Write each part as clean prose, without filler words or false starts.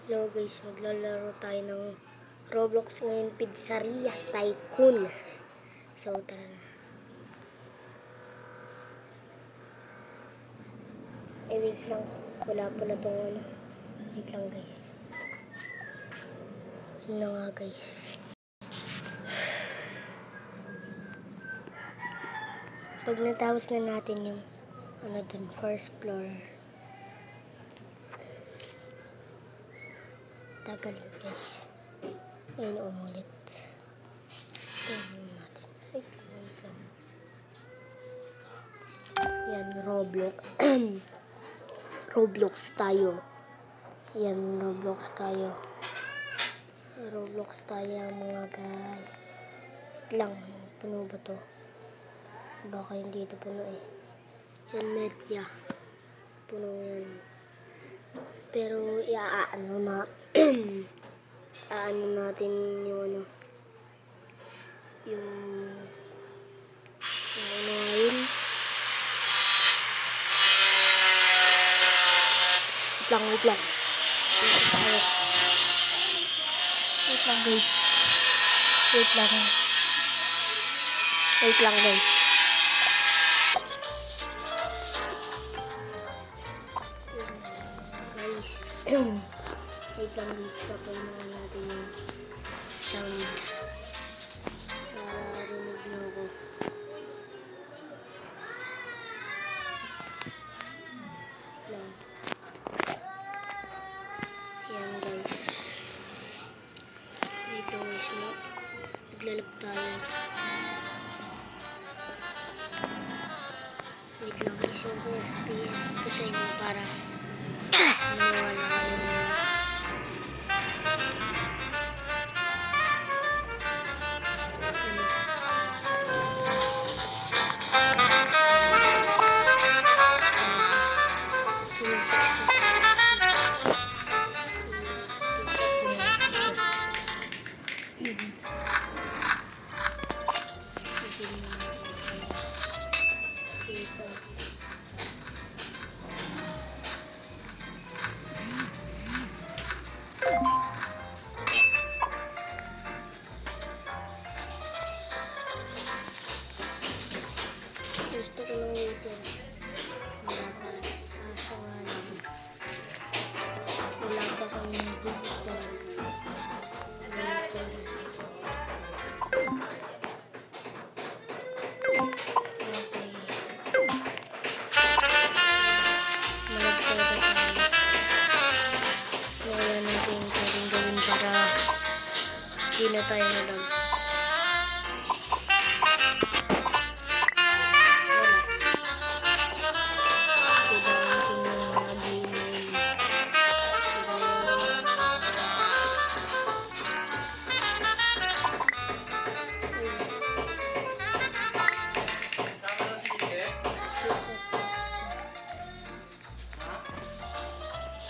Hello guys, maglalaro tayo ng Roblox ngayon, Pizzeria Tycoon. So tara na. Wait lang, wala pala tong ano. Wait lang guys. Ano nga guys. Pag natapos na natin yung ano dun, first floor. Tagal guys. Ayun, umulit. Tingnan natin. Wait lang. Yan, Roblox. Roblox tayo. Yan, Roblox tayo. Roblox tayo mga guys. Wait lang, puno ba to? Baka hindi ito puno eh. Yan, media. Puno yan. Pero iaano na aano natin yung ano yung ano yun. Wait lang wait lang guys, wait lang guys. Wait lang guys, kapag na natin yung sound para rinig nyo ako. Lang. Yan guys. Dito guys na naglalap tayo. Wait lang guys, yung FPS ko sa inyo para nawala kayo na. Gusto ko lang waiter. Wala pa kami visitor. Wala natin pwedeng gawin para hindi na tayo nalang.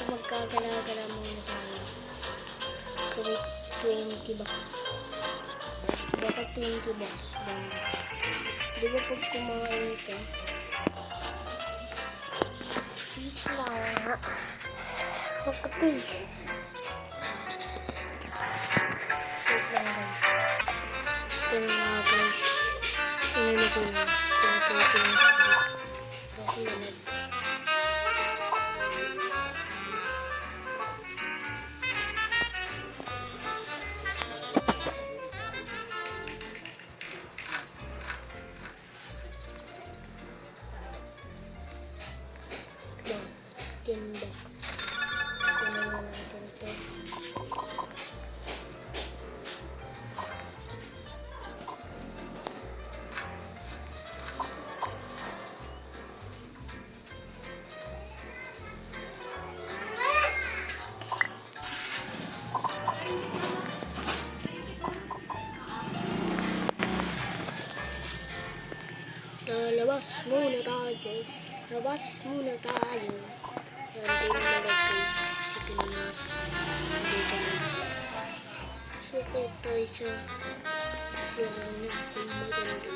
Magkagala-gala muna tayo. So, wait, 20 bucks. Dapat 20 bucks. Di ba pag kumain ka? Wait lang. Magkapil. Wait lang guys. Ito na nga guys. Inano ko na. Pinapalito yung sabit. Kasi naman. Box. Kunin na natin ito. Lalabas muna tayo. Labas muna tayo. Yan, din na guys. Sige na mas. Dito na. Suko tayo sa lugar natin maganda.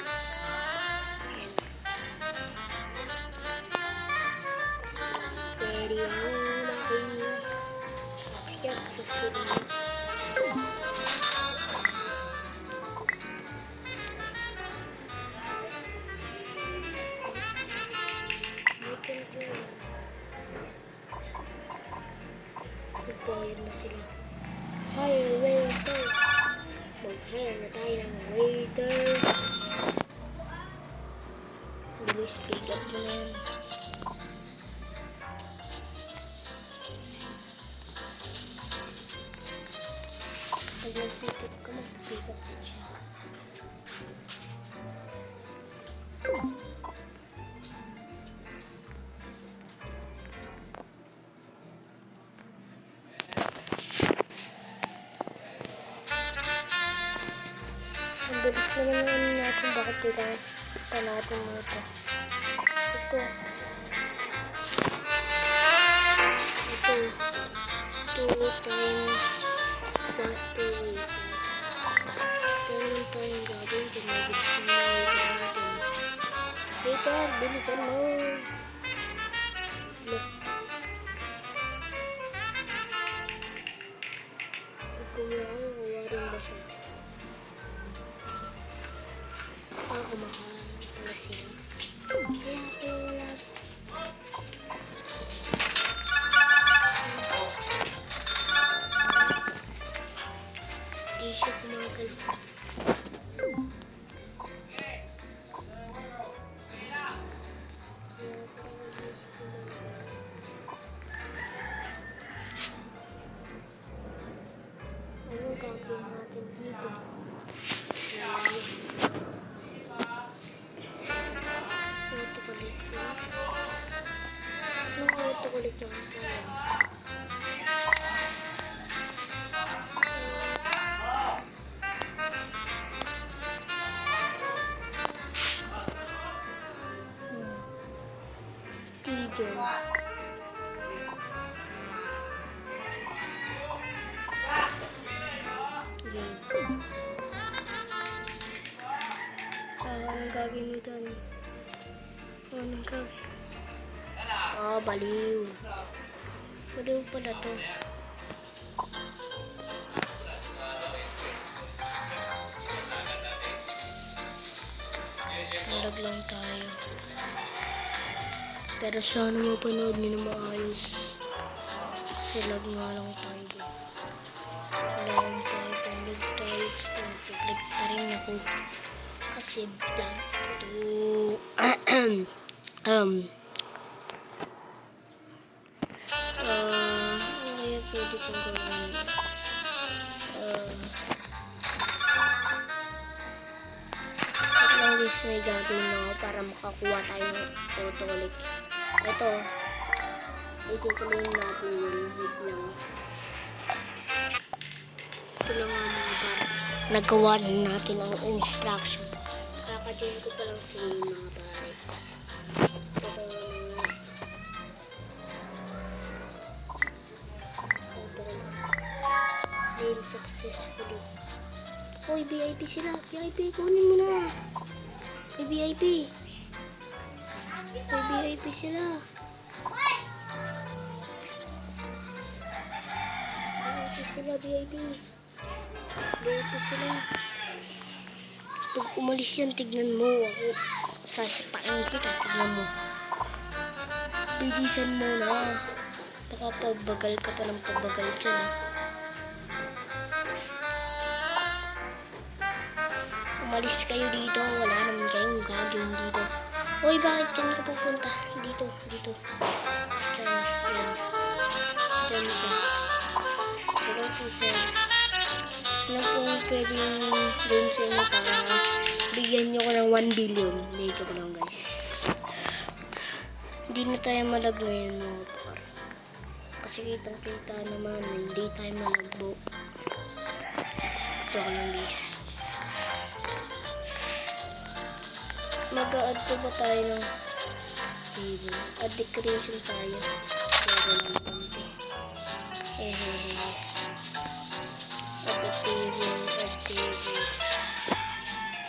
Pwede ang makinig. Yes. Nag-hire na sila. Hire waiter. Mag-hire na tayo ng waiter. Bilis, pick up mo na yan. Pag nag-pick up ka, mag-pick up din siya. Ang bilis naman yung natin, bakit kailangan pa natin mo ito. Ito. Ito. 2 times plus 2 waiter. Kailan tayong gagawin kung mabilis na waiter natin. Waiter, bilisan mo. Look. Kumawarin ba siya? Kumakain pala sila. Kaya ako wala. Hindi siya kumagalaw. Ano gagawin natin dito? Autokulit naman tayo. Pigeon. Anong gagawin mo dyan? Anong gagawin? Baliw. Baliw pala to. Malag lang tayo. Pero sana mapanood nyo na maayos. Malag nga lang tayo. Wala lang tayo. Palag tayo. Palag pa rin ako. Kasi blank ito. Kaya pwede kong gawin. At lang guys, may gagawin ako para makakuha tayo ng autokulik. Ito. Itutuloyin natin yung hit lang. Ito lang nga mga para nagawa natin ang instruction. Kaka-join ko pa lang sa mga pare. Successfully. Hoy, VIP sila. VIP, kunin mo na. Hoy, VIP. Hoy, VIP sila. VIP sila, VIP. VIP sila. Pag umalis yan, tignan mo. Ako, sasapain kita. Tignan mo. Bilisan mo na. Baka pagbagal ka pa ng pagbagal dyan. Umalis kayo dito. Wala naman kayong gagawin dito. Hoy, bakit dyan ka pupunta? Dito, dito. Dyan, dyan. Dyan ka. Dyan po sir. Ano po pwede yung game sa inyo para bigyan nyo ko ng 1 billion. Dito ko lang guys. Hindi na tayo malag ngayon mga par. Kasi kitang kita naman na hindi tayo malagbo. Ito ko lang guys. Mag-a-add po ba tayo ng table? Add decoration tayo. Pero lang konti. Hehehe. Add table.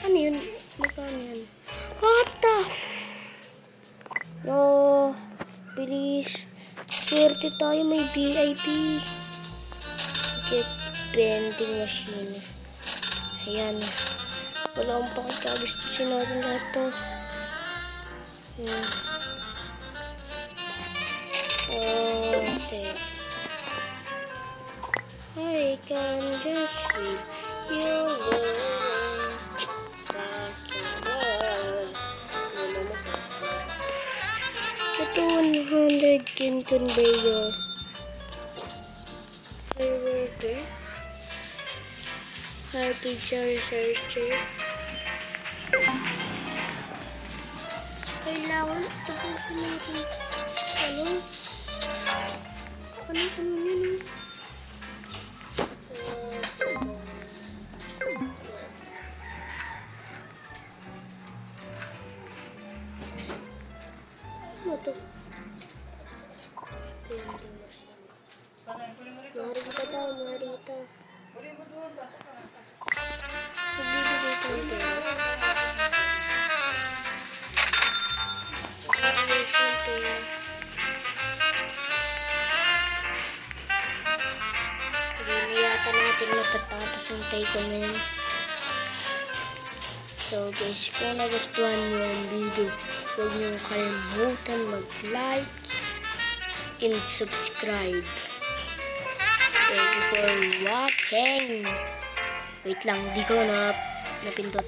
Ano yun? Magkano yun? What the? Oh, bilis. Swerte tayo, may VIP. Get vending machine. Ayan. Wala akong pakikagustusin natin lahat to. Okay. I can just read your words. Ito 100 can conveyor. Fireworker. High pizza researcher. Kailangan tapusin natin. Ano? Ano yun? Ano to? Marita daw, Marita. Nagbibigay ito ng pera. Nagbibigay siya ng pera. Hindi yata natin matatapos yung taiko na yun. So guys, kung nagustuhan nyo ang video, huwag nyo kalimutan mag-like and subscribe. Thank you for watching. Wait lang, di ko napindot.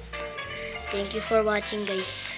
Thank you for watching guys.